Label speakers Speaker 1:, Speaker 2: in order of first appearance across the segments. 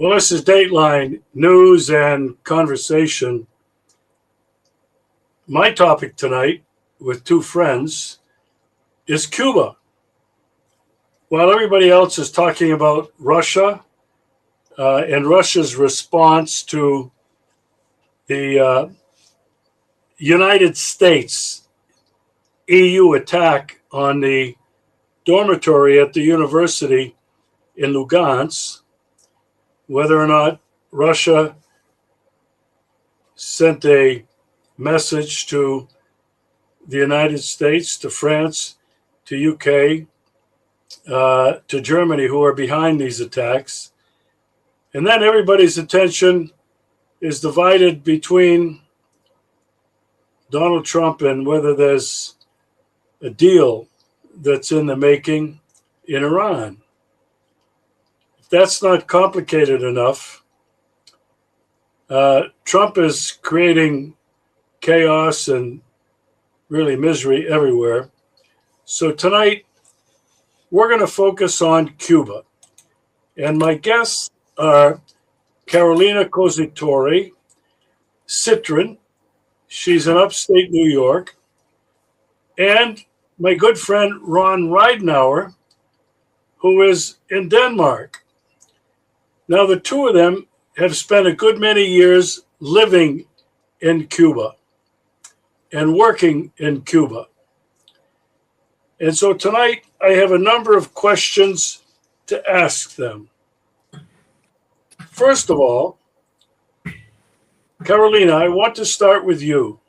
Speaker 1: Well, this is Dateline News and Conversation. My topic tonight with two friends is Cuba. While everybody else is talking about Russia and Russia's response to the United States EU attack on the dormitory at the university in Lugansk, whether or not Russia sent a message to the United States, to France, to UK, to Germany, who are behind these attacks. And then everybody's attention is divided between Donald Trump and whether there's a deal that's in the making in Iran. If that's not complicated enough, Trump is creating chaos and really misery everywhere. So tonight, we're going to focus on Cuba. And my guests are Carolina Cositore, Sitrin, she's in upstate New York, and my good friend Ron Ridenour, who is in Denmark. Now, the two of them have spent a good many years living in Cuba and working in Cuba. And so tonight, I have a number of questions to ask them. First of all, Carolina, I want to start with you.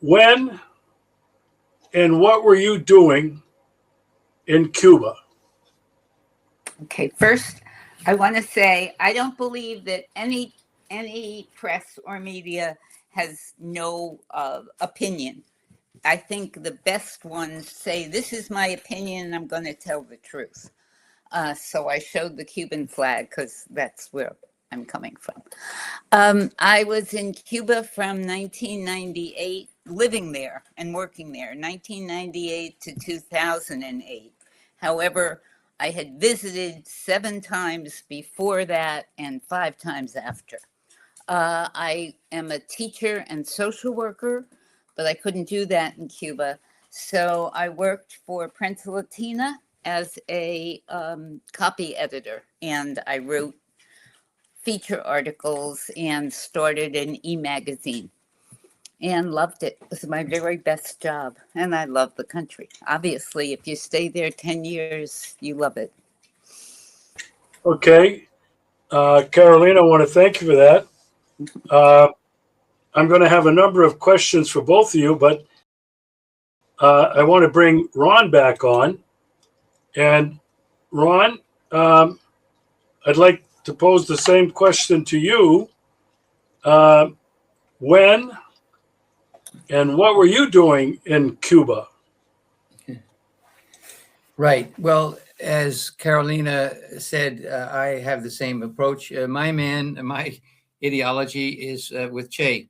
Speaker 1: When and what were you doing in Cuba?
Speaker 2: Okay, first, I want to say I don't believe that any press or media has no opinion. I think the best ones say, this is my opinion, and I'm going to tell the truth. So I showed the Cuban flag because that's where I'm coming from. I was in Cuba from 1998, living there and working there, 1998 to 2008. However, I had visited 7 times before that and 5 times after. I am a teacher and social worker, but I couldn't do that in Cuba. So I worked for Prensa Latina as a copy editor, and I wrote feature articles and started an e-magazine and loved it. It was my very best job, and I love the country. Obviously, if you stay there 10 years, you love it.
Speaker 1: Okay. Carolina, I want to thank you for that. I'm going to have a number of questions for both of you, but I want to bring Ron back on. And Ron, I'd like to pose the same question to you. When and what were you doing in Cuba?
Speaker 3: Right. Well, as Carolina said, I have the same approach. My ideology is with Che.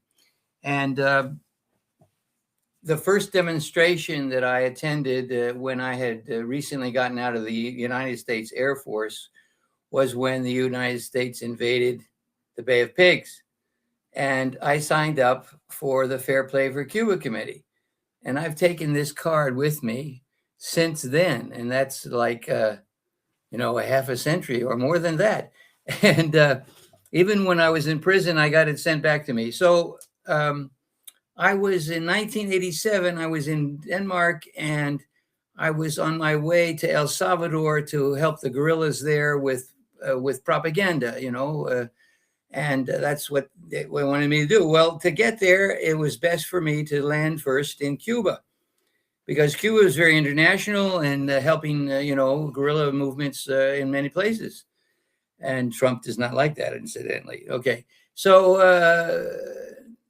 Speaker 3: And the first demonstration that I attended when I had recently gotten out of the United States Air Force was when the United States invaded the Bay of Pigs. And I signed up for the Fair Play for Cuba Committee. And I've taken this card with me since then. And that's like, a half a century or more than that. And even when I was in prison, I got it sent back to me. So I was in 1987, I was in Denmark, and I was on my way to El Salvador to help the guerrillas there with propaganda, and that's what they wanted me to do. Well, to get there, it was best for me to land first in Cuba, because Cuba is very international and helping, guerrilla movements in many places. And Trump does not like that, incidentally. Okay, so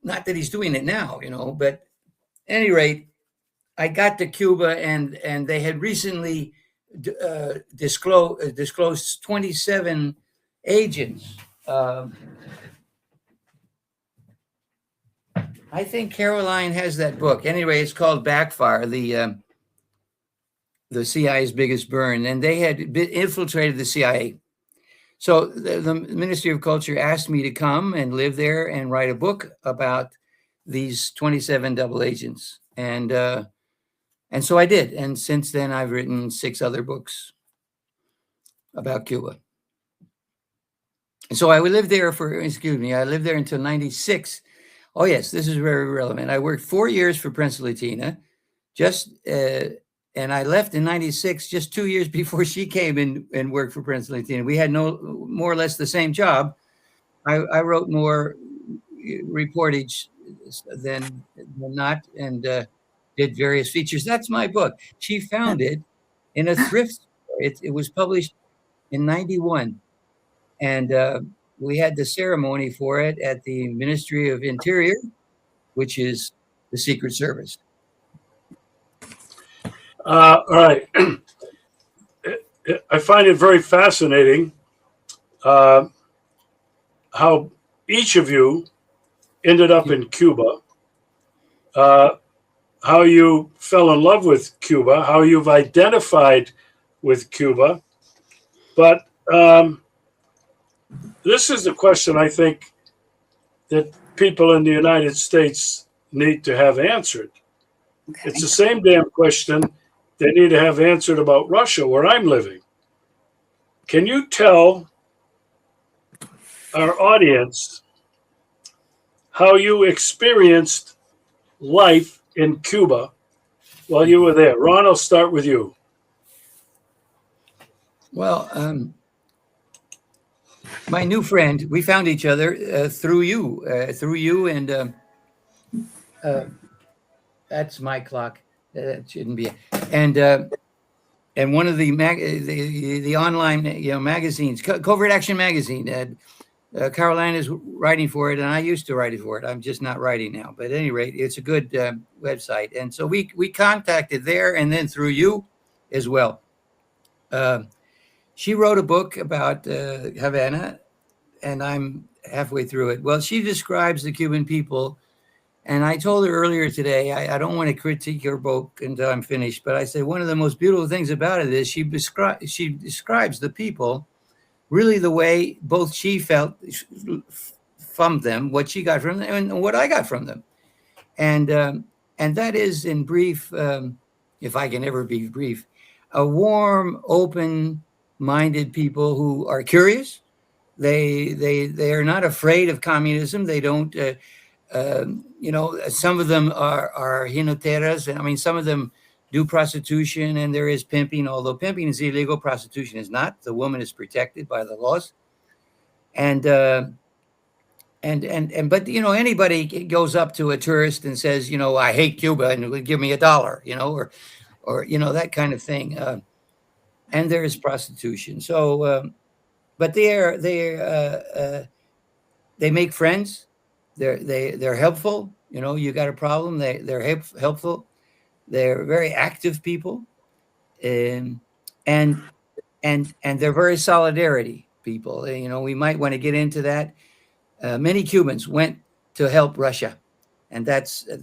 Speaker 3: not that he's doing it now, but at any rate, I got to Cuba, and they had recently disclosed 27 agents. I think Caroline has that book. Anyway, it's called Backfire, the CIA's biggest burn, and they had infiltrated the CIA. So the Ministry of Culture asked me to come and live there and write a book about these 27 double agents. And so I did. And since then, I've written 6 other books about Cuba. And so I would live there I lived there until 96. Oh, yes, this is very relevant. I worked 4 years for Prince Latina, and I left in 96, just 2 years before she came and worked for Prince Latina. We had more or less the same job. I wrote more reportage than not, and did various features. That's my book. She found it in a thrift store. It was published in 91. And we had the ceremony for it at the Ministry of Interior, which is the Secret Service.
Speaker 1: All right. I find it very fascinating how each of you ended up in Cuba, how you fell in love with Cuba, how you've identified with Cuba. But this is the question I think that people in the United States need to have answered.
Speaker 2: Okay.
Speaker 1: It's the same damn question they need to have answered about Russia, where I'm living. Can you tell our audience how you experienced life in Cuba while you were there? Ron, I'll start with you.
Speaker 3: Well, my new friend, we found each other through you, and that's my clock. That shouldn't be. And one of the online magazines, Covert Action Magazine. Caroline is writing for it, and I used to write it for it. I'm just not writing now. But at any rate, it's a good website. And so we contacted there, and then through you as well. She wrote a book about Havana, and I'm halfway through it. Well, she describes the Cuban people, and I told her earlier today, I don't want to critique her book until I'm finished, but I said one of the most beautiful things about it is she describes the people really the way both she felt from them, what she got from them, and what I got from them. And that is, in brief, if I can ever be brief, a warm, open-minded people who are curious. They are not afraid of communism. They don't, some of them are hinoteras. I mean, some of them do prostitution, and there is pimping, although pimping is illegal, prostitution is not. The woman is protected by the laws. But anybody goes up to a tourist and says, I hate Cuba, and would give me $1, or that kind of thing. And there is prostitution. So, but they make friends. They're helpful. You got a problem, they're helpful. They're very active people, and they're very solidarity people. We might want to get into that. Many Cubans went to help Russia, and that's an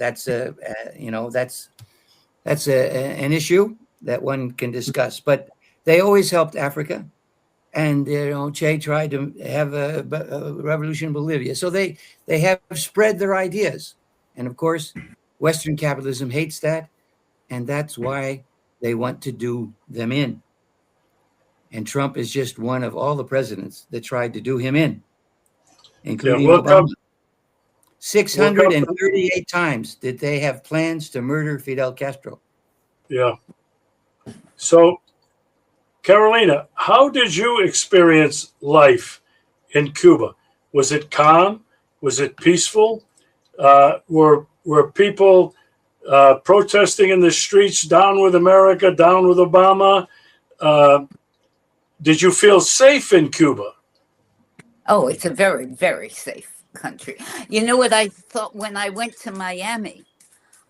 Speaker 3: issue that one can discuss. But they always helped Africa, and Che tried to have a revolution in Bolivia. So they have spread their ideas, and of course, Western capitalism hates that. And that's why they want to do them in. And Trump is just one of all the presidents that tried to do him in, including Obama. 638 times did they have plans to murder Fidel Castro.
Speaker 1: Yeah. So, Carolina, how did you experience life in Cuba? Was it calm? Was it peaceful? Were people protesting in the streets, down with America, down with Obama? Did you feel safe in Cuba?
Speaker 2: Oh, it's a very, very safe country. You know what I thought when I went to Miami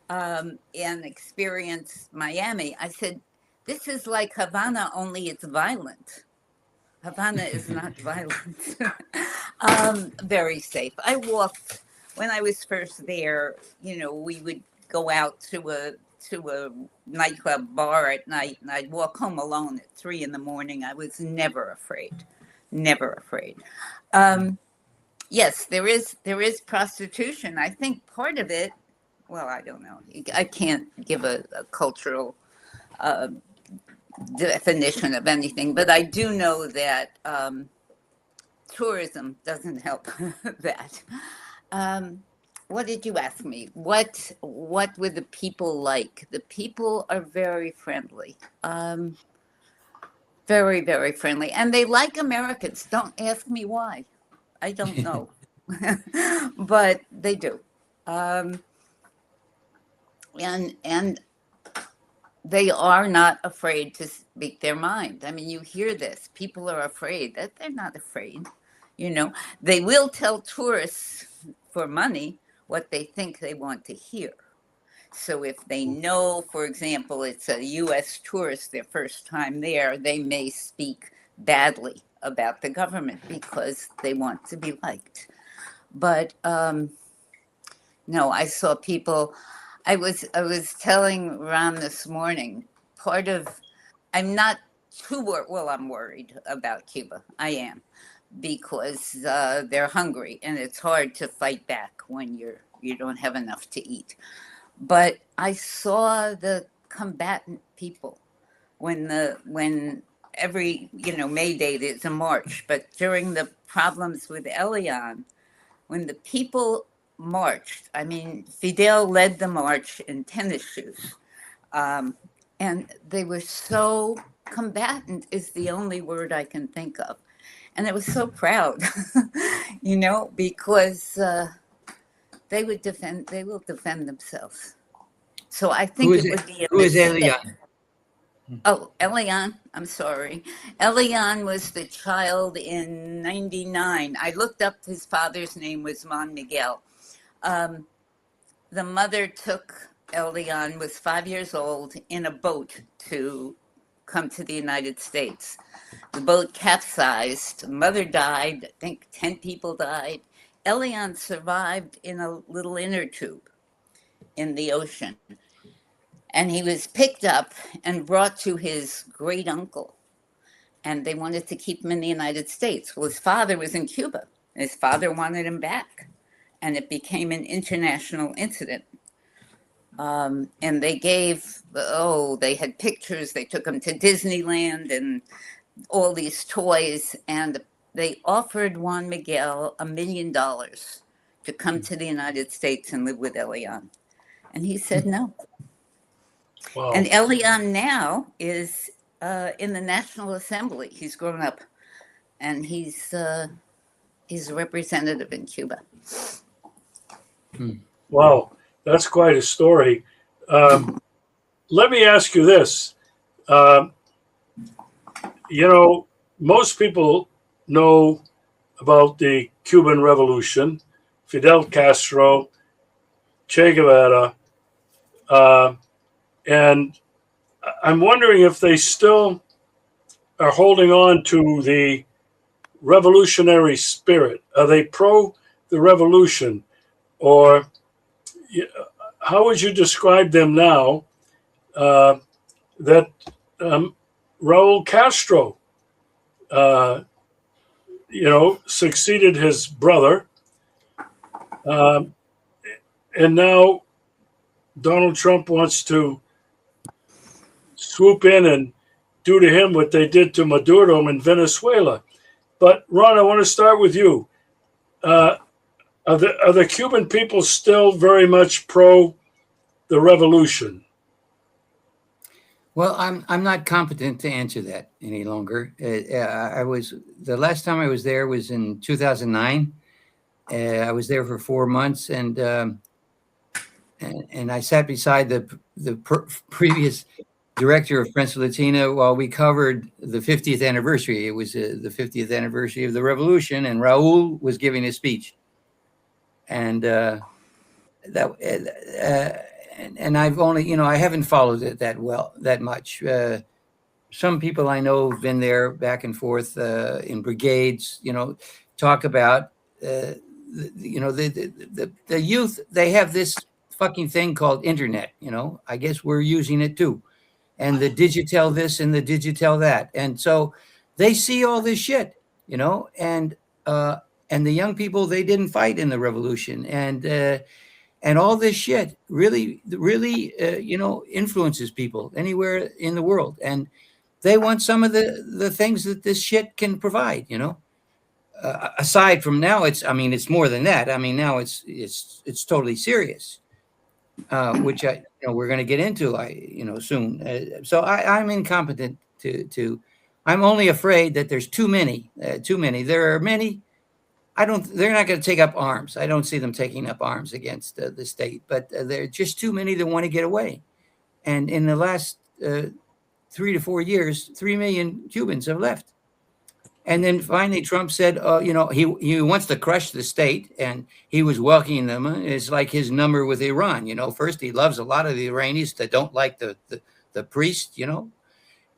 Speaker 2: and experienced Miami? I said, this is like Havana, only it's violent. Havana is not violent. Very safe. I walked, when I was first there, we would go out to a nightclub bar at night, and I'd walk home alone at 3 a.m. I was never afraid. never afraid. Yes, there is prostitution. I think part of it. Well, I don't know. I can't give a cultural uh, definition of anything, but I do know that tourism doesn't help that. Um, what did you ask me? What were the people like? The people are very friendly. Very, very friendly. And they like Americans. Don't ask me why. I don't know. But they do. Um, and they are not afraid to speak their mind. I mean, you hear this. People are afraid. That they're not afraid. You know, they will tell tourists for money what they think they want to hear. So if they know, for example, it's a US tourist, their first time there, they may speak badly about the government because they want to be liked. But no, I saw people. I was telling Ron this morning. Part of I'm not too well. I'm worried about Cuba. I am because they're hungry and it's hard to fight back when you don't have enough to eat. But I saw the combatant people when every May Day there's a march, but during the problems with Elian, when the people marched, I mean, Fidel led the march in tennis shoes, and they were so combatant is the only word I can think of, and I was so proud, because they will defend themselves. So I think it would be a
Speaker 3: Who is
Speaker 2: mistake.
Speaker 3: Elian?
Speaker 2: Oh, Elian, I'm sorry. Elian was the child in 99. I looked up his father's name was Juan Miguel. The mother took Elian, was 5 years old, in a boat to come to the United States. The boat capsized. The mother died. I think 10 people died. Elian survived in a little inner tube in the ocean. And he was picked up and brought to his great uncle. And they wanted to keep him in the United States. Well, his father was in Cuba. His father wanted him back. And it became an international incident. And they they had pictures. They took him to Disneyland and all these toys. And they offered Juan Miguel $1 million to come to the United States and live with Elian. And he said no.
Speaker 1: Wow.
Speaker 2: And Elian now is in the National Assembly. He's grown up, and he's a representative in Cuba.
Speaker 1: Wow, that's quite a story. Let me ask you this. Most people know about the Cuban Revolution, Fidel Castro, Che Guevara, and I'm wondering if they still are holding on to the revolutionary spirit. Are they pro the revolution? Or how would you describe them now that Raul Castro, succeeded his brother, and now Donald Trump wants to swoop in and do to him what they did to Maduro in Venezuela. But Ron, I want to start with you. Are the Cuban people still very much pro the revolution?
Speaker 3: Well, I'm not competent to answer that any longer. The last time I was there was in 2009. I was there for 4 months, and I sat beside the previous director of Prensa Latina while we covered the 50th anniversary. It was the 50th anniversary of the revolution, and Raul was giving a speech. And and I've only, I haven't followed it that much. Some people I know have been there back and forth in brigades, talk about, the youth. They have this fucking thing called internet, I guess we're using it too. And the digital this and the digital that. And so they see all this shit. you know, and the young people, they didn't fight in the revolution, and all this shit really, really, you know, influences people anywhere in the world, and they want some of the things that this shit can provide, you know. Aside from now, I mean, it's more than that. I mean, now it's totally serious, which we're going to get into, soon. So I'm incompetent to. I'm only afraid that there's too many. There are many. They're not going to take up arms. I don't see them taking up arms against the state, but there are just too many that want to get away. And in the last 3 to 4 years, 3 million Cubans have left. And then finally, Trump said, he wants to crush the state, and he was welcoming them. It's like his number with Iran. First he loves a lot of the Iranians that don't like the priest,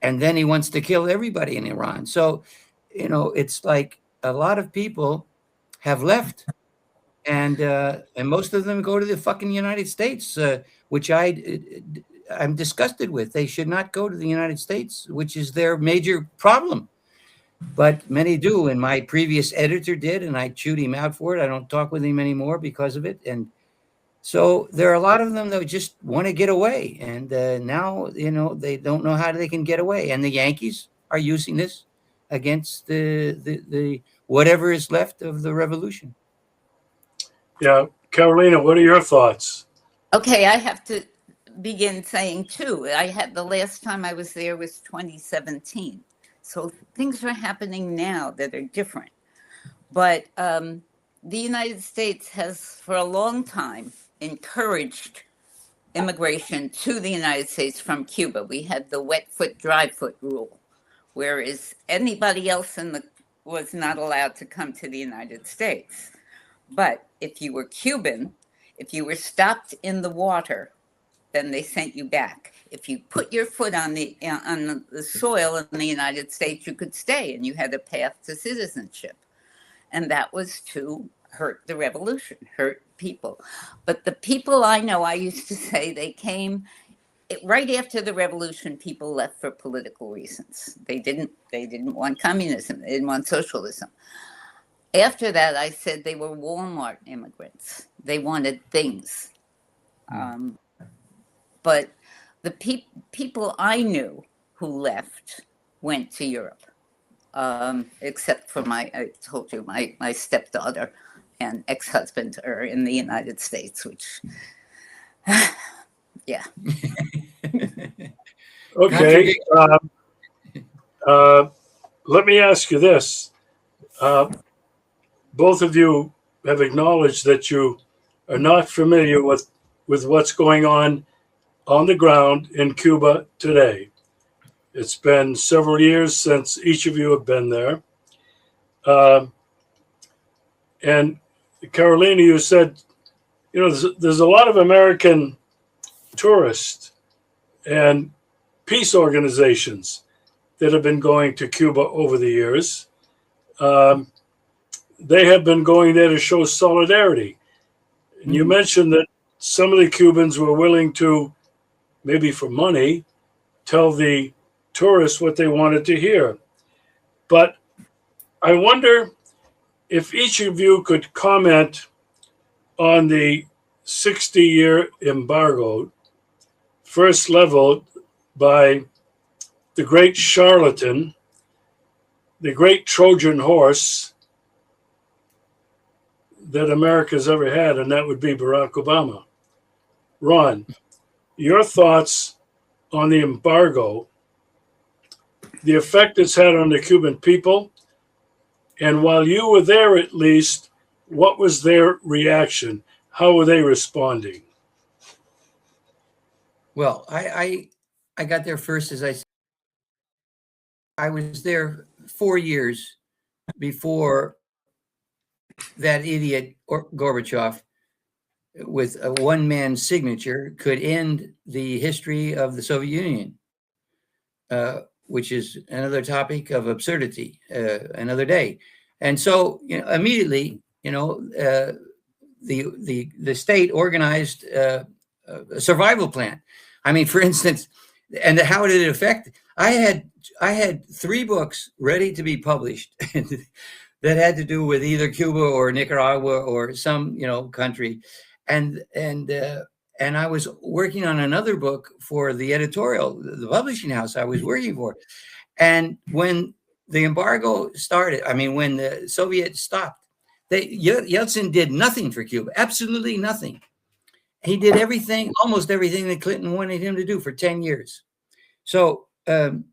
Speaker 3: and then he wants to kill everybody in Iran. So, it's like a lot of people have left, and most of them go to the fucking United States, which I'm disgusted with. They should not go to the United States, which is their major problem. But many do, and my previous editor did, and I chewed him out for it. I don't talk with him anymore because of it. And so there are a lot of them that just want to get away, and now they don't know how they can get away. And the Yankees are using this against the whatever is left of the revolution.
Speaker 1: Yeah, Carolina, what are your thoughts?
Speaker 2: Okay, I have to begin saying too. The last time I was there was 2017. So things are happening now that are different. But the United States has, for a long time, encouraged immigration to the United States from Cuba. We had the wet foot, dry foot rule, whereas anybody else was not allowed to come to the United States. But if you were Cuban, if you were stopped in the water, then they sent you back. If you put your foot on the soil in the United States, you could stay, and you had a path to citizenship. And that was to hurt the revolution, hurt people. But the people I know, I used to say they came right after the revolution. People left for political reasons. They didn't want communism. They didn't want socialism. After that, I said they were Walmart immigrants. They wanted things. But the people I knew who left went to Europe, except for I told you, my stepdaughter and ex-husband are in the United States, which, yeah.
Speaker 1: Okay. Let me ask you this. Both of you have acknowledged that you are not familiar with what's going on the ground in Cuba today. It's been several years since each of you have been there. And Carolina, you said, there's a lot of American tourists and peace organizations that have been going to Cuba over the years. They have been going there to show solidarity. And you mentioned that some of the Cubans were willing to, maybe for money, tell the tourists what they wanted to hear. But I wonder if each of you could comment on the 60-year embargo, first leveled by the great charlatan, the great Trojan horse that America's ever had, and that would be Barack Obama. Ron, your thoughts on the embargo, the effect it's had on the Cuban people, and while you were there at least, what was their reaction? How were they responding?
Speaker 3: Well, I got there first, as I said. I was there 4 years before that idiot Gorbachev, with a one-man signature, could end the history of the Soviet Union, which is another topic of absurdity, another day. And so, immediately, the state organized a survival plan. I mean, for instance, and how did it affect? I had 3 books ready to be published that had to do with either Cuba or Nicaragua or some, country, and I was working on another book for the editorial, the publishing house I was working for, and when the embargo started, when the Soviets stopped, Yeltsin did nothing for Cuba, absolutely nothing. He did everything, almost everything that Clinton wanted him to do for 10 years. So, the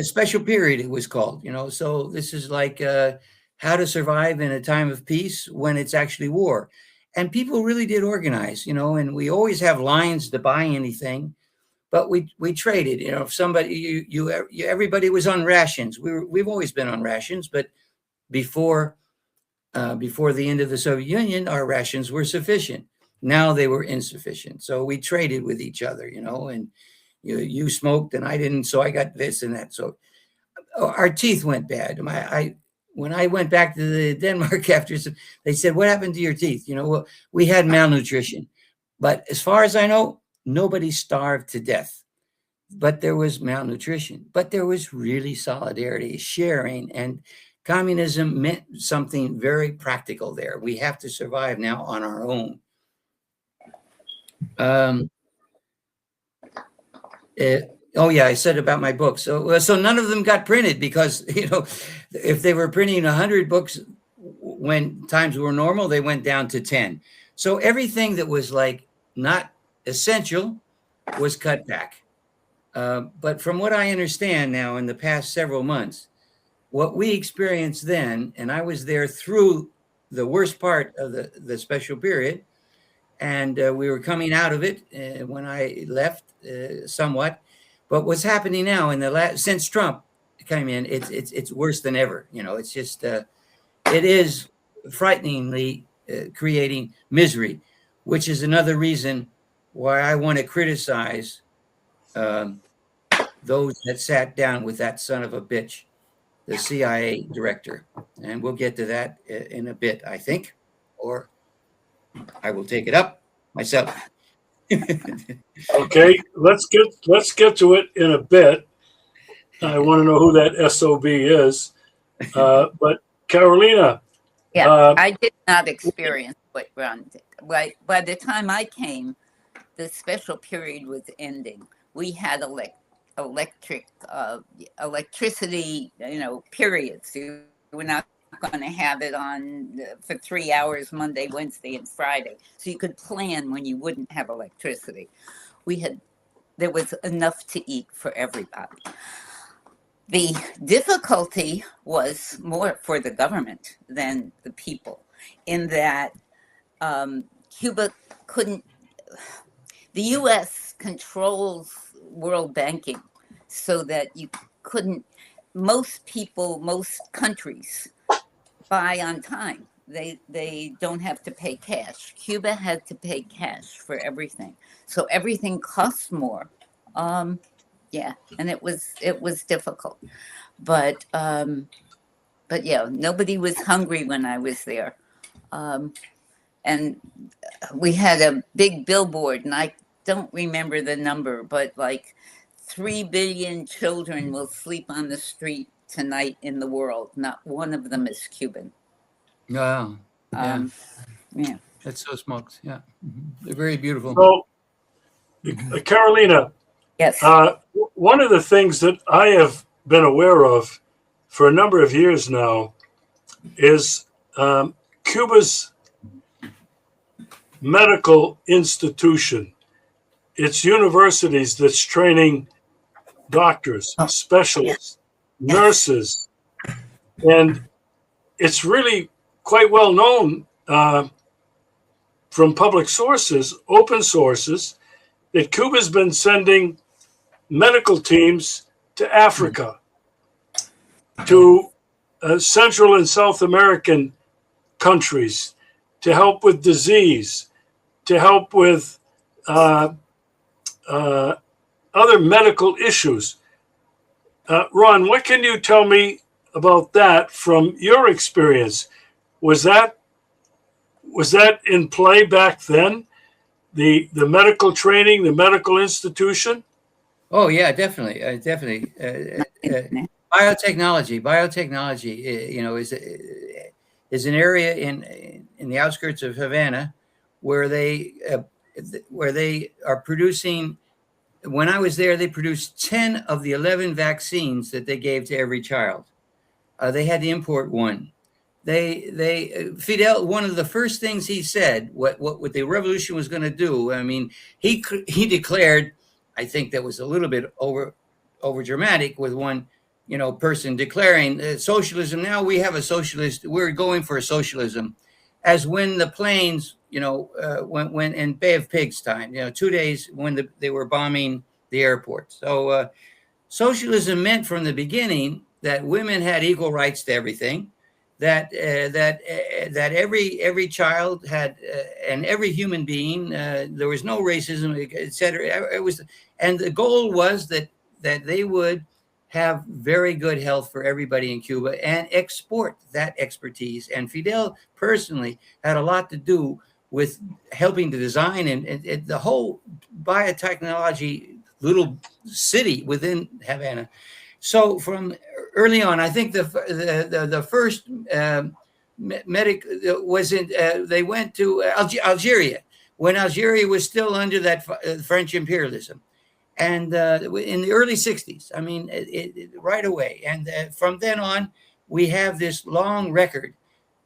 Speaker 3: special period, it was called, so this is like how to survive in a time of peace when it's actually war. And people really did organize, and we always have lines to buy anything, but we traded, if somebody, everybody was on rations. We've always been on rations, but before the end of the Soviet Union, our rations were sufficient. Now they were insufficient. So we traded with each other, and you smoked and I didn't, so I got this and that. So our teeth went bad. When I went back to the Denmark after, they said, "What happened to your teeth?" Well, we had malnutrition. But as far as I know, nobody starved to death. But there was malnutrition. But there was really solidarity, sharing, and communism meant something very practical there. We have to survive now on our own. I said about my books. So none of them got printed because, if they were printing 100 books when times were normal, they went down to 10. So everything that was like not essential was cut back. But from what I understand now in the past several months, what we experienced then, and I was there through the worst part of the special period, and we were coming out of it when I left somewhat. But what's happening now since Trump came in, it's worse than ever. It's just it is frighteningly creating misery, which is another reason why I want to criticize those that sat down with that son of a bitch, the CIA director. And we'll get to that in a bit, I think, or I will take it up myself.
Speaker 1: Okay, let's get to it in a bit. I want to know who that SOB is. But Carolina.
Speaker 2: I did not experience what Ron did. By the time I came, the special period was ending. We had electricity, periods. You were not going to have it on for 3 hours Monday, Wednesday, and Friday. So you could plan when you wouldn't have electricity. There was enough to eat for everybody. The difficulty was more for the government than the people, in that Cuba couldn't. The U.S. controls world banking, so that you couldn't. Most countries buy on time. They don't have to pay cash. Cuba had to pay cash for everything, so everything costs more. And it was difficult, but yeah, nobody was hungry when I was there, and we had a big billboard, and I don't remember the number, but like 3 billion children will sleep on the street tonight in the world. Not one of them is Cuban.
Speaker 3: Wow. Yeah.
Speaker 2: Yeah.
Speaker 3: That's so smoked. Yeah. They're very beautiful.
Speaker 1: So, Carolina.
Speaker 2: Yes.
Speaker 1: One of the things that I have been aware of for a number of years now is Cuba's medical institution. It's universities that's training doctors, specialists, nurses, and it's really quite well known from public sources, open sources, that Cuba's been sending medical teams to Africa, to Central and South American countries, to help with disease, to help with other medical issues. Ron, what can you tell me about that from your experience? Was that in play back then? The medical training, the medical institution?
Speaker 3: Oh yeah, definitely, definitely. Biotechnology, is an area in the outskirts of Havana where they are producing. When I was there, they produced 10 of the 11 vaccines that they gave to every child. They had to import one. Fidel, one of the first things he said, what the revolution was going to do. I mean, he declared, I think that was a little bit over dramatic with one, person declaring socialism. Now we have a socialist. We're going for socialism, as when the planes, when in Bay of Pigs time, 2 days when they were bombing the airport. So socialism meant from the beginning that women had equal rights to everything, that every child had, and every human being, there was no racism, etc. It was, and the goal was that they would have very good health for everybody in Cuba and export that expertise. And Fidel personally had a lot to do with helping to design and the whole biotechnology little city within Havana. So from early on, I think the first medic was in. They went to Algeria when Algeria was still under that French imperialism, and in the early '60s. I mean, right away. And from then on, we have this long record.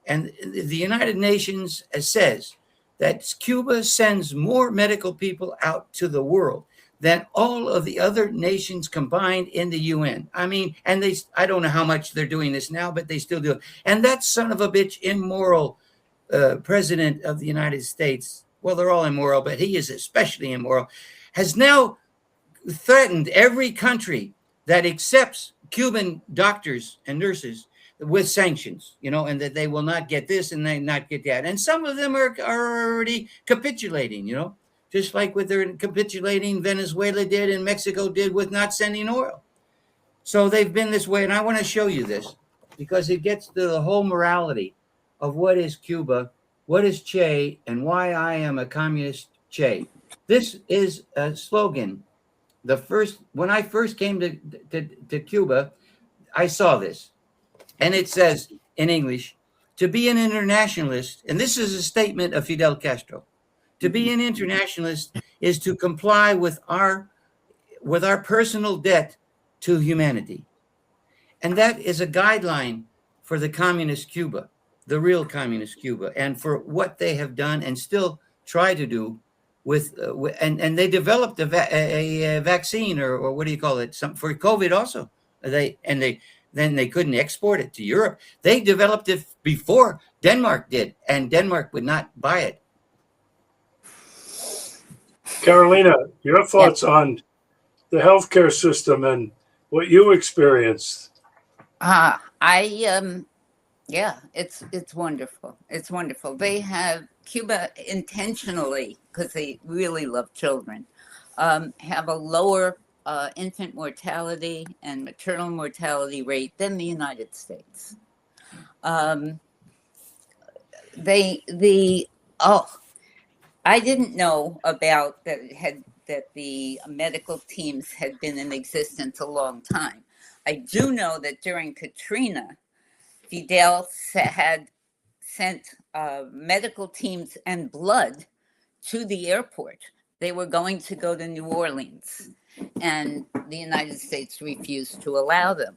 Speaker 3: And the United Nations says that Cuba sends more medical people out to the world than all of the other nations combined in the UN. I mean, and I don't know how much they're doing this now, but they still do it. And that son of a bitch, immoral president of the United States, well, they're all immoral, but he is especially immoral, has now threatened every country that accepts Cuban doctors and nurses with sanctions, and that they will not get this and they not get that. And some of them are already capitulating, just like what they're capitulating Venezuela did and Mexico did with not sending oil. So they've been this way. And I want to show you this because it gets to the whole morality of what is Cuba, what is Che, and why I am a communist Che. This is a slogan. When I first came to Cuba, I saw this. And it says in English, to be an internationalist, and this is a statement of Fidel Castro, to be an internationalist is to comply with our personal debt to humanity. And that is a guideline for the communist Cuba, the real communist Cuba, and for what they have done and still try to do and they developed a vaccine or what do you call it? For COVID also. Then they couldn't export it to Europe. They developed it before Denmark did, and Denmark would not buy it.
Speaker 1: Carolina, your thoughts on the healthcare system and what you experienced?
Speaker 2: It's wonderful. It's wonderful. They have Cuba intentionally, because they really love children, have a lower infant mortality and maternal mortality rate than the United States. I didn't know about that the medical teams had been in existence a long time. I do know that during Katrina, Fidel had sent medical teams and blood to the airport. They were going to go to New Orleans, and the United States refused to allow them.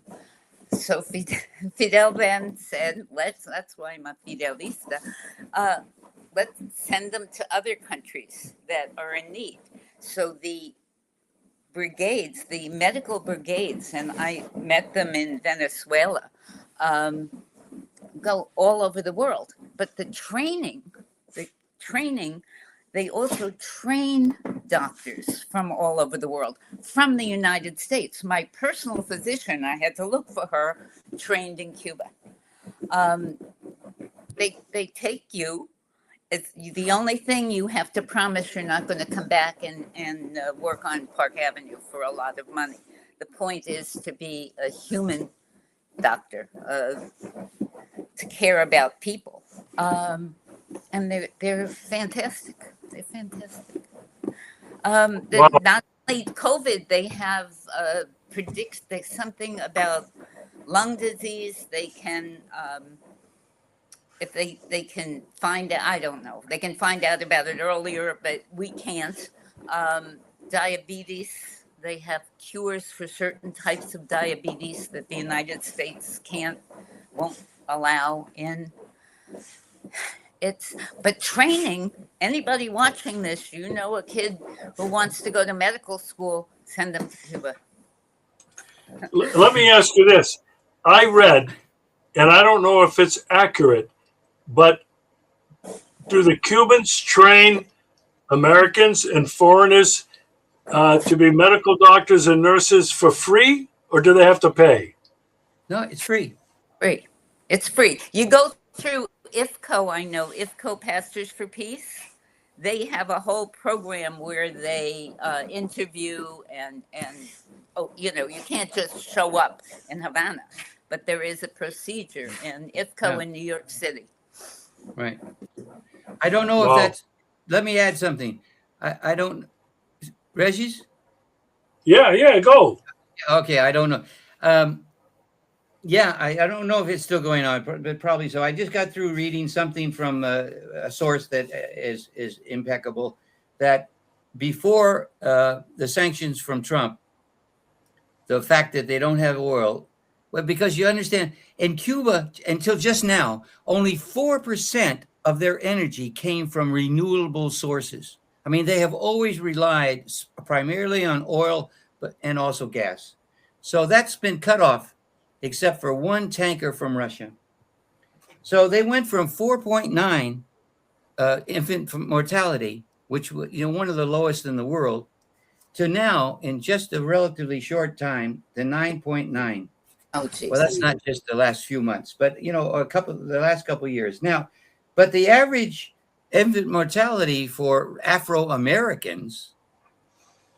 Speaker 2: So Fidel then said, that's why I'm a Fidelista, let's send them to other countries that are in need. So the brigades, the medical brigades, and I met them in Venezuela, go all over the world. But the training, they also train doctors from all over the world, from the United States. My personal physician, I had to look for her, trained in Cuba. They take you. It's the only thing you have to promise you're not going to come back and work on Park Avenue for a lot of money. The point is to be a human doctor, to care about people. And they're fantastic. They're fantastic.
Speaker 1: Wow.
Speaker 2: Not COVID, they have predicts there's something about lung disease. They can, if they can find out, I don't know, they can find out about it earlier, but we can't. Diabetes, they have cures for certain types of diabetes that the United States won't allow in. But training, anybody watching this, you know, a kid who wants to go to medical school, send them to Cuba.
Speaker 1: Let me ask you this. I read, and I don't know if it's accurate, but do the Cubans train Americans and foreigners to be medical doctors and nurses for free, or do they have to pay?
Speaker 3: No, it's free.
Speaker 2: Free. It's free. You go through IFCO, I know, IFCO Pastors for Peace. They have a whole program where they interview and you know, you can't just show up in Havana, but there is a procedure in IFCO in New York City.
Speaker 3: Right. I don't know if that's, let me add something. I don't, Regis?
Speaker 1: Yeah, go.
Speaker 3: Okay, I don't know. Yeah, I don't know if it's still going on, but probably so. I just got through reading something from a source that is impeccable, that before the sanctions from Trump, the fact that they don't have oil, well, because you understand, in Cuba, until just now, only 4% of their energy came from renewable sources. I mean, they have always relied primarily on oil, and also gas. So that's been cut off, except for one tanker from Russia. So they went from 4.9 infant mortality, which was, you know, one of the lowest in the world, to now, in just a relatively short time, to 9.9.
Speaker 2: Oh, geez.
Speaker 3: Well, that's not just the last few months, but, you know, the last couple of years. Now, but the average infant mortality for Afro-Americans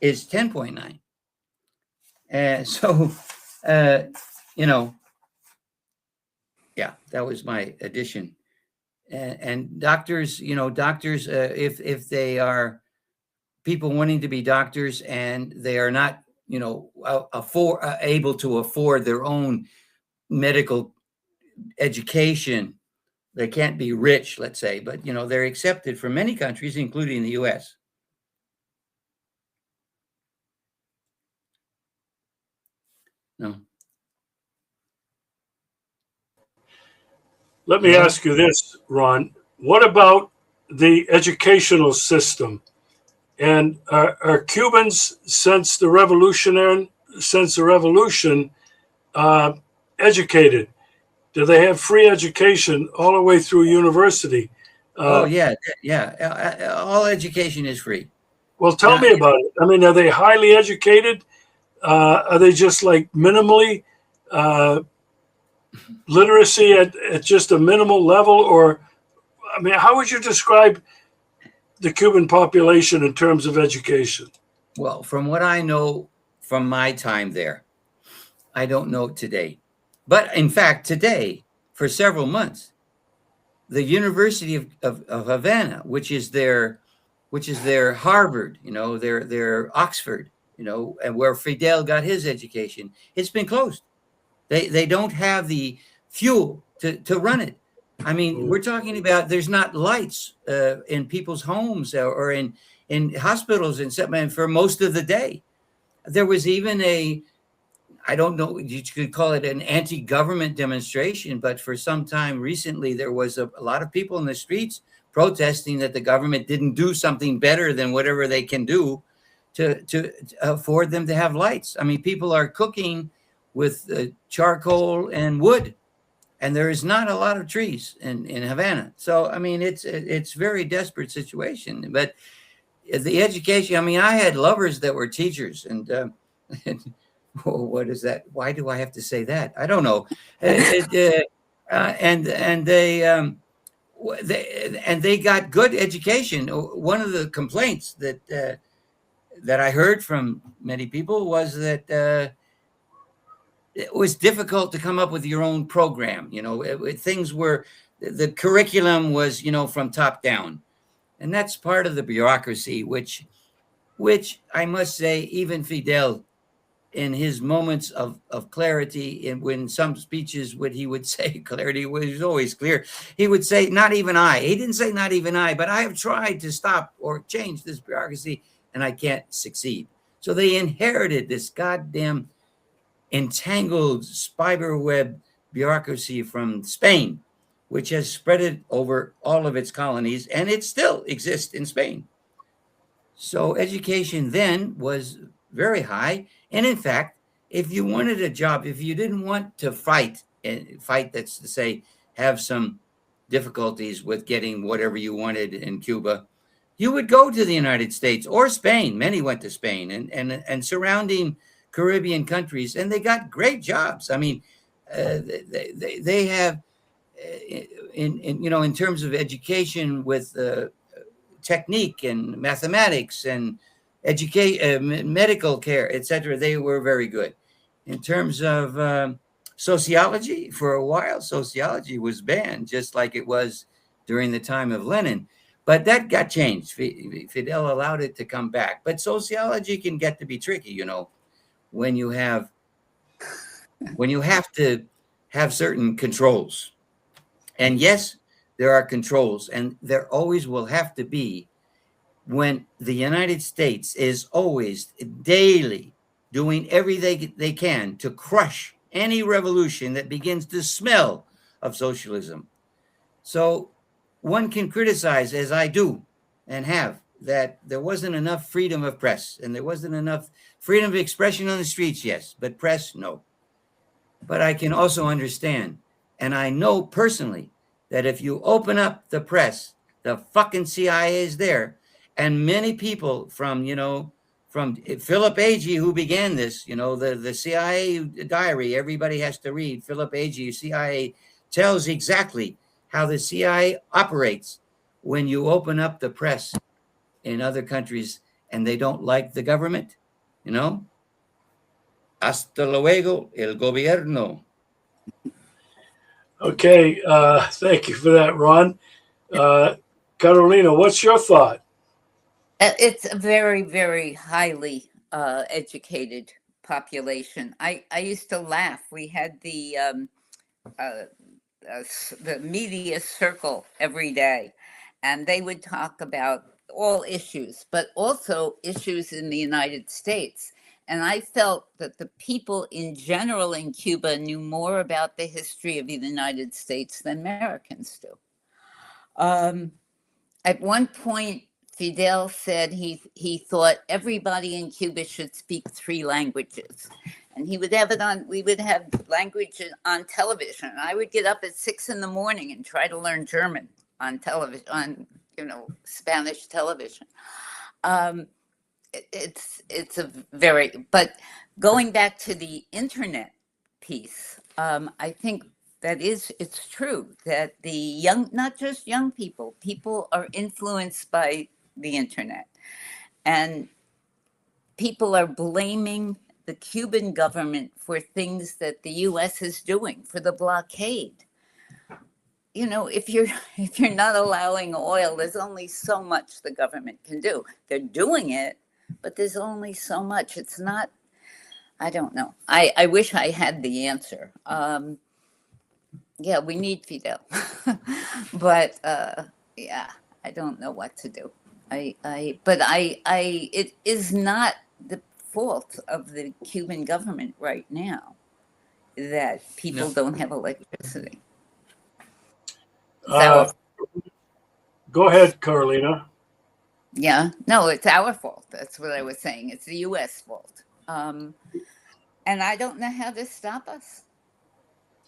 Speaker 3: is 10.9. So, you know, yeah, that was my addition. And doctors, you know, doctors, if they are people wanting to be doctors and they are not, you know, able to afford their own medical education, they can't be rich, let's say, but, you know, they're accepted from many countries, including the U.S. No.
Speaker 1: Let me ask you this, Ron. What about the educational system? And are Cubans, since the revolution, educated? Do they have free education all the way through university?
Speaker 3: Oh, yeah. All education is free.
Speaker 1: Well, tell me about it. I mean, are they highly educated? Are they just like minimally literacy at just a minimal level? Or, I mean, how would you describe the Cuban population in terms of education?
Speaker 3: Well, from what I know from my time there, I don't know today. But in fact, today, for several months, the University of Havana, which is their Harvard, you know, their Oxford, you know, and where Fidel got his education, it's been closed. They don't have the fuel to run it. I mean, we're talking about there's not lights in people's homes or in hospitals and for most of the day. There was even I don't know, you could call it an anti-government demonstration, but for some time recently, there was a lot of people in the streets protesting that the government didn't do something better than whatever they can do to afford them to have lights. I mean, people are cooking with charcoal and wood, and there is not a lot of trees in Havana. So, I mean, it's very desperate situation. But the education, I mean, I had lovers that were teachers, and what is that? Why do I have to say that? I don't know. And they got good education. One of the complaints that I heard from many people was that it was difficult to come up with your own program. You know, things were, the curriculum was, you know, from top down, and that's part of the bureaucracy, which which I must say, even Fidel, in his moments of clarity, and when some speeches what he would say clarity was always clear, he would say, not even I. He didn't say not even I, but I have tried to stop or change this bureaucracy and I can't succeed. So they inherited this goddamn entangled spiderweb bureaucracy from Spain, which has spread it over all of its colonies, and it still exists in Spain. So education then was very high. And in fact, if you wanted a job, if you didn't want to fight, that's to say, have some difficulties with getting whatever you wanted in Cuba, you would go to the United States or Spain. Many went to Spain and surrounding Caribbean countries, and they got great jobs. I mean, they have, in terms of education with technique and mathematics and medical care, etc., they were very good. In terms of sociology, for a while, sociology was banned, just like it was during the time of Lenin. But that got changed. Fidel allowed it to come back. But sociology can get to be tricky, when you have to have certain controls. And yes, there are controls, and there always will have to be when the United States is always daily doing everything they can to crush any revolution that begins to smell of socialism. So one can criticize, as I do and have, that there wasn't enough freedom of press and there wasn't enough freedom of expression on the streets, yes, but press, no. But I can also understand, and I know personally, that if you open up the press, the fucking CIA is there. And many people from Philip Agee, who began this, the CIA diary, everybody has to read. Philip Agee, CIA, tells exactly how the CIA operates when you open up the press in other countries and they don't like the government, Hasta luego, el gobierno.
Speaker 1: Okay, thank you for that, Ron. Carolina, what's your thought?
Speaker 2: It's a very, very highly educated population. I used to laugh. We had the media circle every day, and they would talk about all issues, but also issues in the United States. And I felt that the people in general in Cuba knew more about the history of the United States than Americans do. At one point, Fidel said he thought everybody in Cuba should speak 3 languages. And we would have language on television. And I would get up at 6 a.m. and try to learn German on television, Spanish television. But going back to the internet piece, I think it's true that not just young people are influenced by the internet, and people are blaming the Cuban government for things that the U.S. is doing, for the blockade. If you're not allowing oil, there's only so much the government can do. They're doing it, but there's only so much. It's not, I don't know. I wish I had the answer. Yeah, we need Fidel, but yeah, I don't know what to do. It is not the fault of the Cuban government right now that people don't have electricity.
Speaker 1: Go ahead, Carolina.
Speaker 2: Yeah, no, it's our fault. That's what I was saying. It's the U.S. fault, and I don't know how to stop us.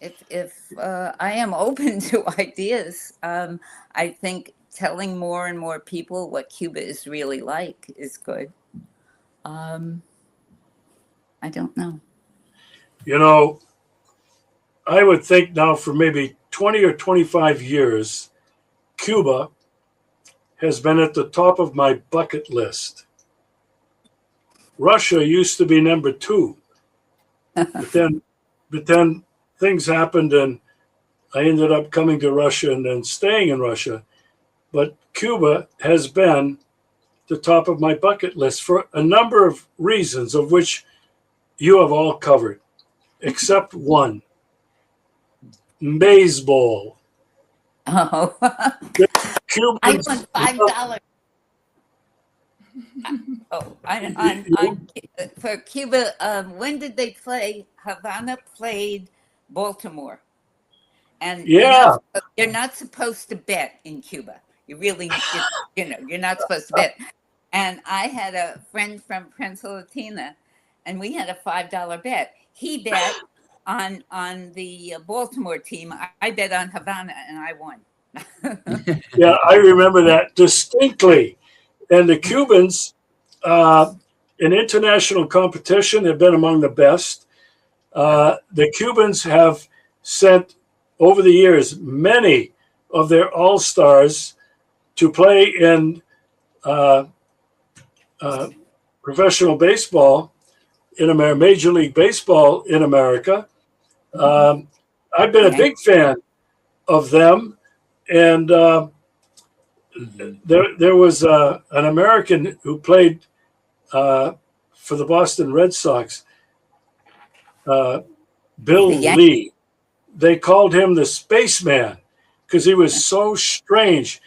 Speaker 2: If I am open to ideas, I think telling more and more people what Cuba is really like is good. I don't know.
Speaker 1: I would think now for maybe 20 or 25 years, Cuba has been at the top of my bucket list. Russia used to be number 2, but then things happened and I ended up coming to Russia and then staying in Russia. But Cuba has been the top of my bucket list for a number of reasons, of which you have all covered, except one: baseball.
Speaker 2: Oh, I
Speaker 1: Cubans,
Speaker 2: won $5. Oh, for Cuba. When did they play? Havana played Baltimore, and
Speaker 1: yeah,
Speaker 2: you're not supposed to bet in Cuba. You really, you're not supposed to bet. And I had a friend from Prince Latina, and we had a $5 bet. He bet on the Baltimore team. I bet on Havana, and I won.
Speaker 1: yeah, I remember that distinctly. And the Cubans, in international competition, have been among the best. The Cubans have sent, over the years, many of their all-stars to play in professional baseball in America, Major League Baseball in America. I've been a big fan of them, and there was an American who played for the Boston Red Sox, Bill Lee. They called him the spaceman because he was so strange.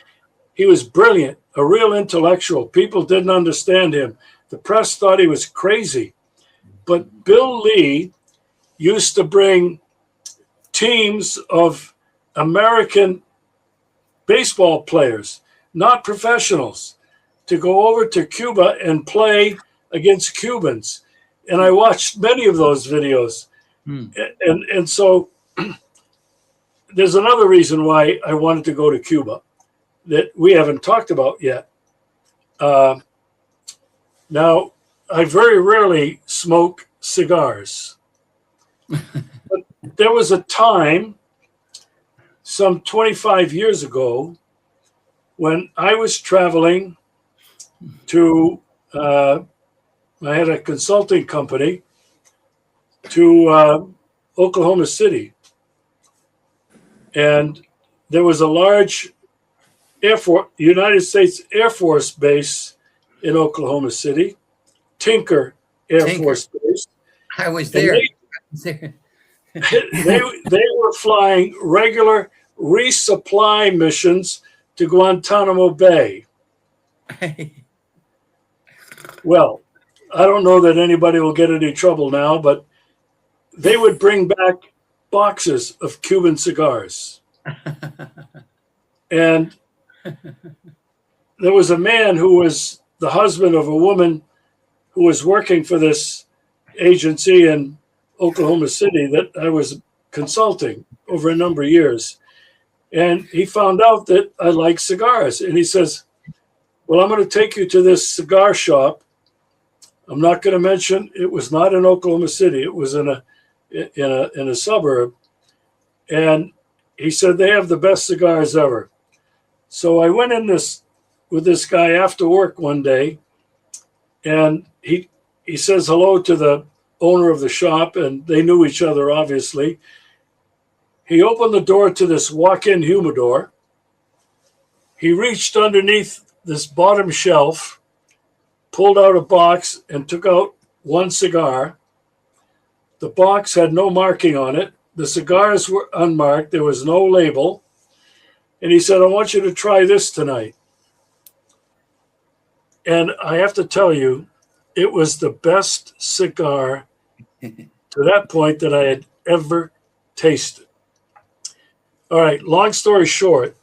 Speaker 1: He was brilliant, a real intellectual. People didn't understand him. The press thought he was crazy. But Bill Lee used to bring teams of American baseball players, not professionals, to go over to Cuba and play against Cubans. And I watched many of those videos. And so there's another reason why I wanted to go to Cuba that we haven't talked about yet. Now, I very rarely smoke cigars. But there was a time, some 25 years ago, when I was traveling to, I had a consulting company to Oklahoma City. And there was a large United States Air Force base in Oklahoma City, Tinker Air Force Base.
Speaker 3: I was there.
Speaker 1: They were flying regular resupply missions to Guantanamo Bay. Well, I don't know that anybody will get any trouble now, but they would bring back boxes of Cuban cigars. And there was a man who was the husband of a woman who was working for this agency in Oklahoma City that I was consulting over a number of years. And he found out that I like cigars. And he says, well, I'm going to take you to this cigar shop. I'm not going to mention, it was not in Oklahoma City. It was in a suburb. And he said, they have the best cigars ever. So I went in with this guy after work one day, and he says hello to the owner of the shop, and they knew each other, obviously. He opened the door to this walk-in humidor. He reached underneath this bottom shelf, pulled out a box, and took out one cigar. The box had no marking on it. The cigars were unmarked. There was no label. And he said, I want you to try this tonight. And I have to tell you, it was the best cigar to that point that I had ever tasted. All right, long story short,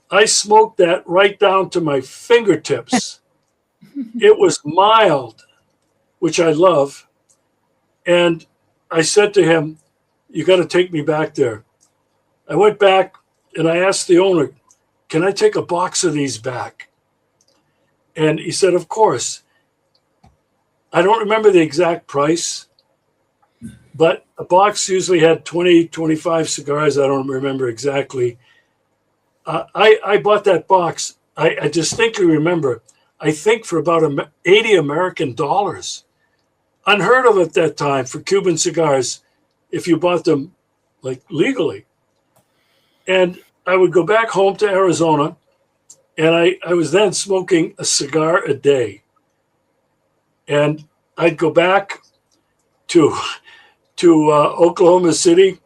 Speaker 1: I smoked that right down to my fingertips. It was mild, which I love. And I said to him, you got to take me back there. I went back and I asked the owner, can I take a box of these back? And he said, of course. I don't remember the exact price, but a box usually had 20, 25 cigars. I don't remember exactly. I bought that box. I distinctly remember, I think for about 80 American dollars. Unheard of at that time for Cuban cigars if you bought them like legally. And I would go back home to Arizona And I was then smoking a cigar a day. And I'd go back to Oklahoma City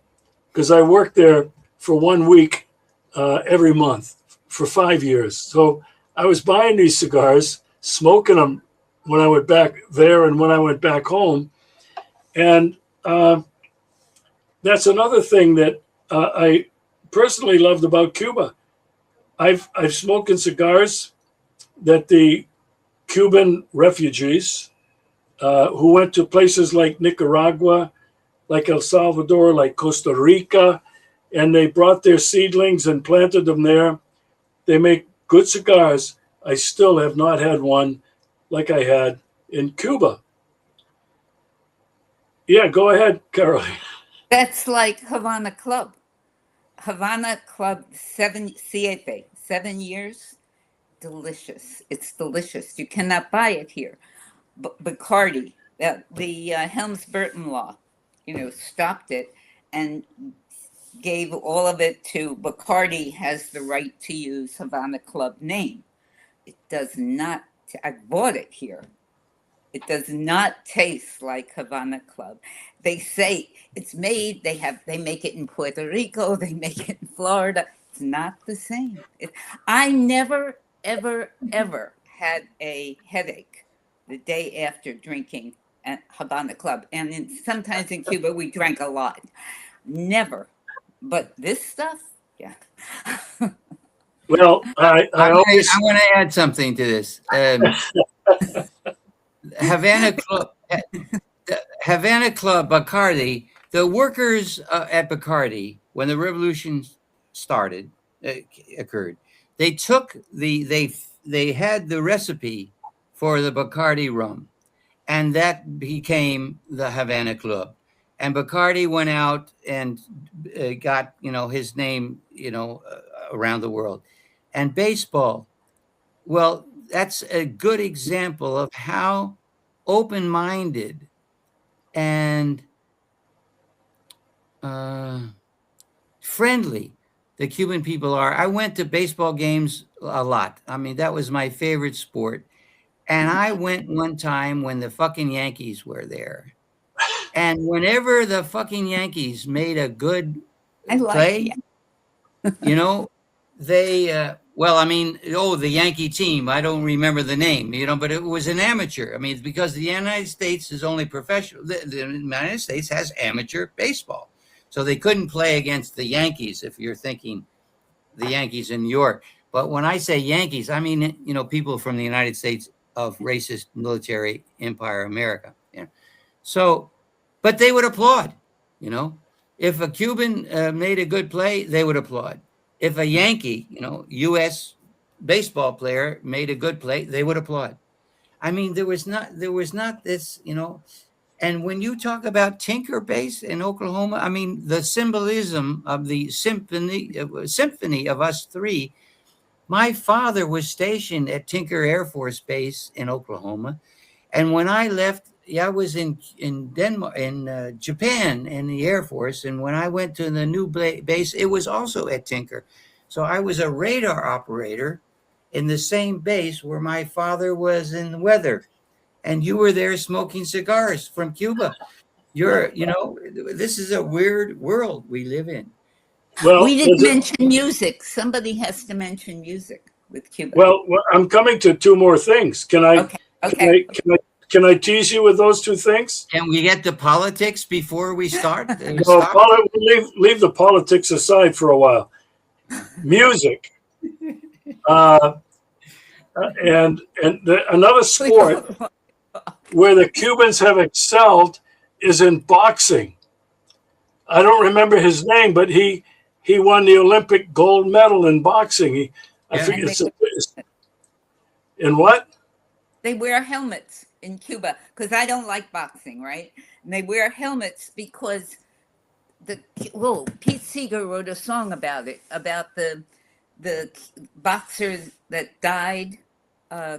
Speaker 1: because I worked there for 1 week every month for 5 years. So I was buying these cigars, smoking them when I went back there and when I went back home. And that's another thing that I personally loved about Cuba. I've smoked cigars that the Cuban refugees who went to places like Nicaragua, like El Salvador, like Costa Rica, and they brought their seedlings and planted them there. They make good cigars. I still have not had one like I had in Cuba. Yeah, go ahead, Carol.
Speaker 2: That's like Havana Club. Havana Club, 7 years. Delicious. It's delicious. You cannot buy it here. Bacardi, the Helms-Burton law, stopped it and gave all of it to Bacardi has the right to use Havana Club name. It does not, I bought it here. It does not taste like Havana Club. They say it's made, they make it in Puerto Rico, they make it in Florida. It's not the same. I never, ever, ever had a headache the day after drinking at Havana Club. And sometimes in Cuba, we drank a lot. Never. But this stuff, yeah.
Speaker 1: Well, I always
Speaker 3: want to add something to this. Havana Club, Bacardi, the workers at Bacardi, when the revolution occurred, they took they had the recipe for the Bacardi rum, and that became the Havana Club. And Bacardi went out and got, his name, around the world. And baseball, well, that's a good example of how open-minded and friendly the Cuban people are. I went to baseball games a lot. I mean, that was my favorite sport. And I went one time when the fucking Yankees were there. And whenever the fucking Yankees made a good play, they, the Yankee team, I don't remember the name, but it was an amateur. I mean, because the United States is only professional. The United States has amateur baseball. So they couldn't play against the Yankees, if you're thinking the Yankees in New York. But when I say Yankees, I mean, people from the United States of racist military empire America. Yeah. So, but they would applaud, If a Cuban made a good play, they would applaud. If a Yankee, U.S. baseball player made a good play, they would applaud. I mean, there was not this, and when you talk about Tinker Base in Oklahoma, I mean, the symbolism of the symphony of us three. My father was stationed at Tinker Air Force Base in Oklahoma. And when I left, I was in Denmark, in Japan, in the Air Force. And when I went to the new base, it was also at Tinker. So I was a radar operator in the same base where my father was in the weather. And you were there smoking cigars from Cuba. This is a weird world we live in.
Speaker 1: Well,
Speaker 2: we didn't mention music. Somebody has to mention music with Cuba.
Speaker 1: Well, I'm coming to two more things. Can I?
Speaker 2: Okay.
Speaker 1: Can I tease you with those two things?
Speaker 3: Can we get to politics before we start?
Speaker 1: No, leave the politics aside for a while. Music, and another sport where the Cubans have excelled is in boxing. I don't remember his name, but he won the Olympic gold medal in boxing. I think it's in what?
Speaker 2: They wear helmets in Cuba because I don't like boxing, right? And they wear helmets because Pete Seeger wrote a song about it, about the boxer that died,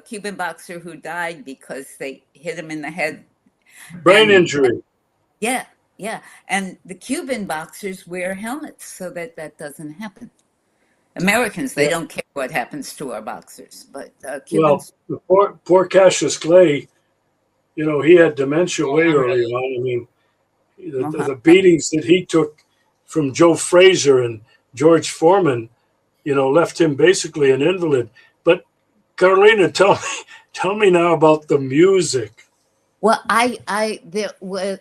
Speaker 2: Cuban boxer who died because they hit him in the head.
Speaker 1: Brain injury.
Speaker 2: Yeah. And the Cuban boxers wear helmets so that doesn't happen. Americans, they
Speaker 1: Yeah.
Speaker 2: don't care what happens to our boxers, but
Speaker 1: Well,
Speaker 2: Cubans.
Speaker 1: the poor Cassius Clay, he had dementia way
Speaker 3: I'm
Speaker 1: early
Speaker 3: really-
Speaker 1: on. I mean, the,
Speaker 2: Uh-huh.
Speaker 1: the beatings that he took from Joe Frazier and George Foreman, left him basically an invalid. But Carolina, tell me now about the music.
Speaker 2: Well, there was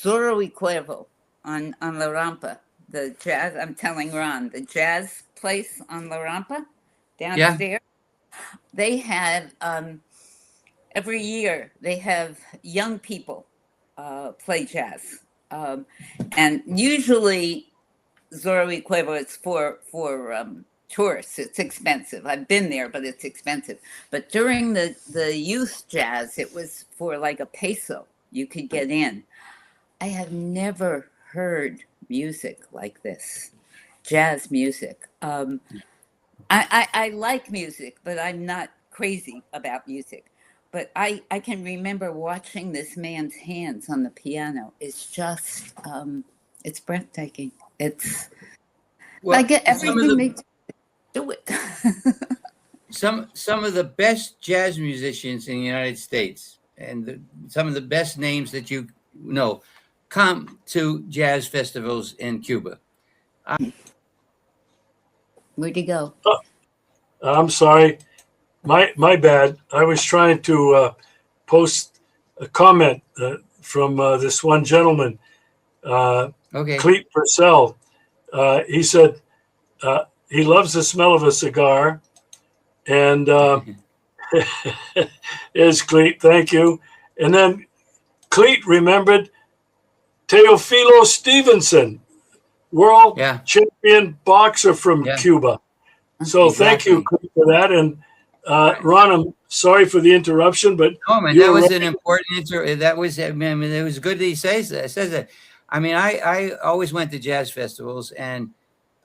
Speaker 2: Zorro y Cuervo on La Rampa, the jazz. I'm telling Ron, the jazz place on La Rampa
Speaker 3: Yeah.
Speaker 2: downstairs. They had every year they have young people play jazz, and usually Zorro y Cuervo is for tourists. It's expensive. I've been there, but it's expensive. But during the youth jazz, it was for like a peso. You could get in. I have never heard music like this, jazz music. I like music, but I'm not crazy about music. But I can remember watching this man's hands on the piano. It's just, it's breathtaking. I
Speaker 3: Well,
Speaker 2: get
Speaker 3: some of
Speaker 2: everything
Speaker 3: the
Speaker 2: they do it.
Speaker 3: some of the best jazz musicians in the United States, and some of the best names that you know, come to jazz festivals in Cuba.
Speaker 2: Where'd he go?
Speaker 1: I'm sorry, my bad. I was trying to post a comment from this one gentleman,
Speaker 3: Okay.
Speaker 1: Cleet Purcell. He said he loves the smell of a cigar, and is Cleet. Thank you. And then Cleet remembered Teofilo Stevenson, world
Speaker 3: Yeah.
Speaker 1: champion boxer from
Speaker 3: Yeah.
Speaker 1: Cuba. So thank you,
Speaker 3: Exactly.
Speaker 1: Cleet, for that. And Ron, I'm sorry for the interruption, but
Speaker 3: Oh man,
Speaker 1: you
Speaker 3: that
Speaker 1: were
Speaker 3: was
Speaker 1: ready.
Speaker 3: an important that was, I mean, it was good that he says that. I mean, I always went to jazz festivals, and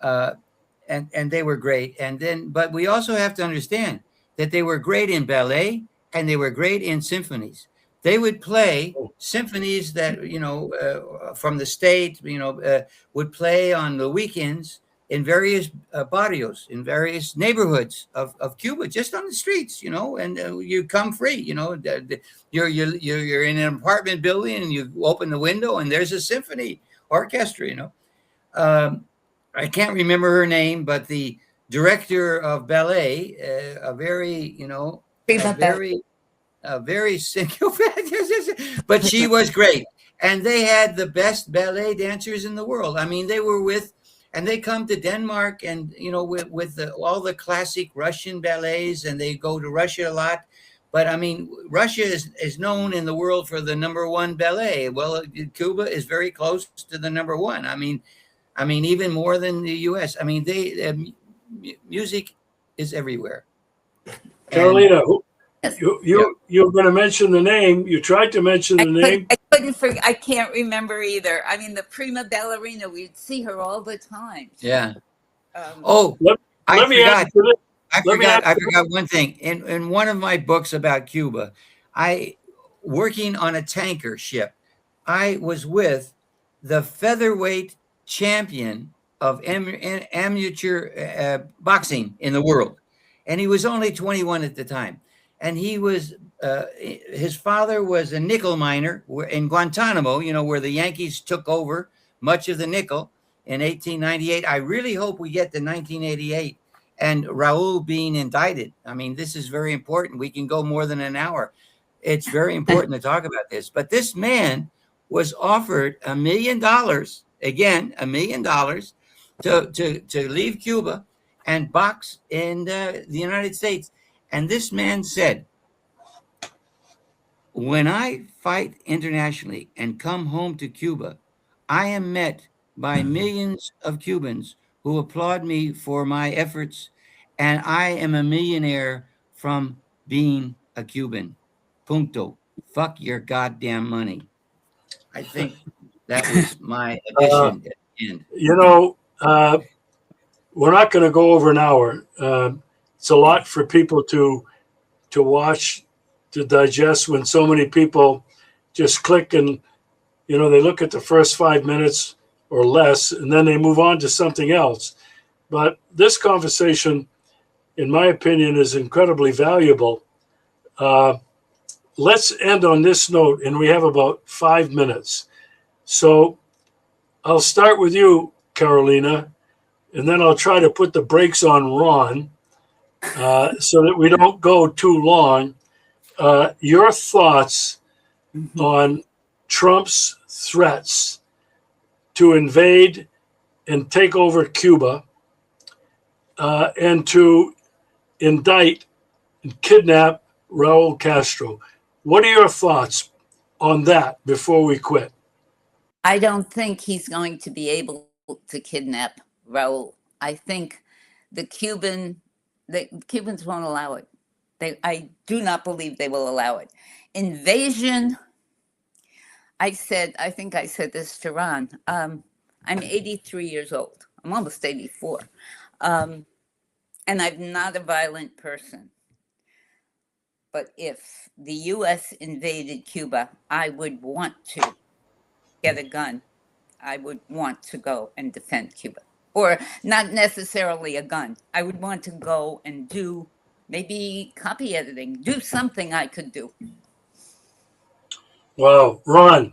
Speaker 3: they were great. And then, but we also have to understand that they were great in ballet and they were great in symphonies. They would play symphonies that, from the state, would play on the weekends in various barrios, in various neighborhoods of Cuba, just on the streets, and you come free, you're in an apartment building and you open the window and there's a symphony orchestra. Um, I can't remember her name, but the director of ballet, a very, a very single, but she was great. And they had the best ballet dancers in the world. I mean, and they come to Denmark and, with all the classic Russian ballets, and they go to Russia a lot. But I mean, Russia is known in the world for the number one ballet. Well, Cuba is very close to the number one. I mean, even more than the U.S. I mean, music is everywhere.
Speaker 1: Carolina,
Speaker 2: Yes.
Speaker 1: you were going to mention the name. You tried to mention the name.
Speaker 2: I couldn't forget. I can't remember either. I mean, the prima ballerina, we'd see her all the time.
Speaker 3: Yeah.
Speaker 2: Um,
Speaker 1: Let me add to this.
Speaker 3: I forgot one thing. In one of my books about Cuba, working on a tanker ship, I was with the featherweight champion of amateur boxing in the world. And he was only 21 at the time. And he was, his father was a nickel miner in Guantanamo, where the Yankees took over much of the nickel in 1898. I really hope we get to 1988 and Raul being indicted. I mean, this is very important. We can go more than an hour. It's very important to talk about this. But this man was offered $1 million, again, $1 million to leave Cuba and box in the United States. And this man said, when I fight internationally and come home to Cuba, I am met by millions of Cubans who applaud me for my efforts, and I am a millionaire from being a Cuban. Punto. Fuck your goddamn money. I think that was my addition at the end.
Speaker 1: We're not going to go over an hour. It's a lot for people to watch, to digest, when so many people just click and they look at the first 5 minutes or less, and then they move on to something else. But this conversation, in my opinion, is incredibly valuable. Let's end on this note, and we have about 5 minutes. So I'll start with you, Carolina, and then I'll try to put the brakes on Ron so that we don't go too long. Your thoughts on Trump's threats to invade and take over Cuba and to indict and kidnap Raul Castro. What are your thoughts on that before we quit?
Speaker 2: I don't think he's going to be able to kidnap Raul. I think the Cubans won't allow it. I do not believe they will allow it. Invasion, I think I said this to Ron. I'm 83 years old. I'm almost 84. And I'm not a violent person. But if the U.S. invaded Cuba, I would want to get a gun. I would want to go and defend Cuba. Or not necessarily a gun. I would want to go and do maybe copy editing, do something I could do.
Speaker 1: Wow, Ron.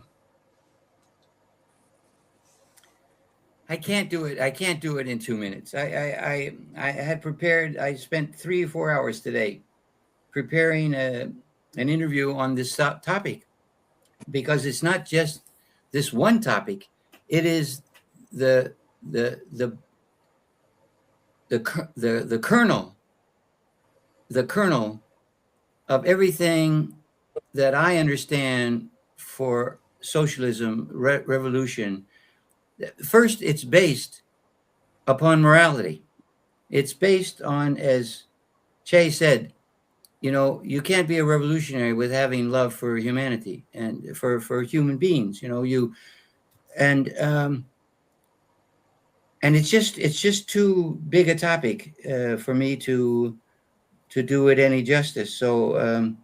Speaker 3: I can't do it. I can't do it in 2 minutes. I had prepared. I spent 3 or 4 hours today preparing an interview on this topic, because it's not just this one topic. It is the kernel of everything that I understand for socialism, revolution. First, it's based upon morality. It's based on, as Che said, you can't be a revolutionary with having love for humanity and for human beings. And it's just too big a topic for me to do it any justice. So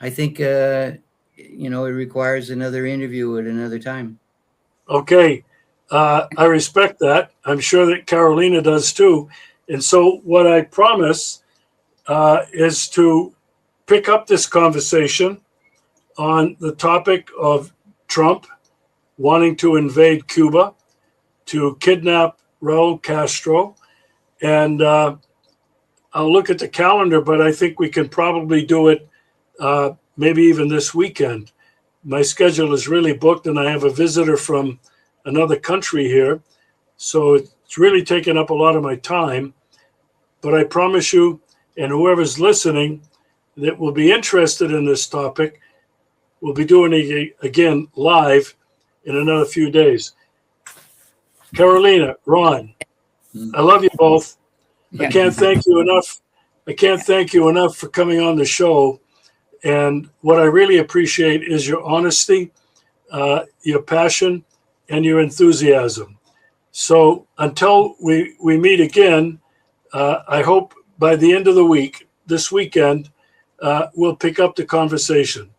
Speaker 3: I think it requires another interview at another time.
Speaker 1: Okay, I respect that. I'm sure that Carolina does too. And so what I promise is to pick up this conversation on the topic of Trump wanting to invade Cuba, to kidnap Raul Castro. And I'll look at the calendar, but I think we can probably do it maybe even this weekend. My schedule is really booked, and I have a visitor from another country here. So it's really taken up a lot of my time. But I promise you, and whoever's listening that will be interested in this topic, we'll be doing it again live in another few days. Carolina, Ron, I love you both. I can't thank you enough. I can't thank you enough for coming on the show. And what I really appreciate is your honesty, your passion, and your enthusiasm. So until we meet again, I hope by the end of the week, this weekend, we'll pick up the conversation.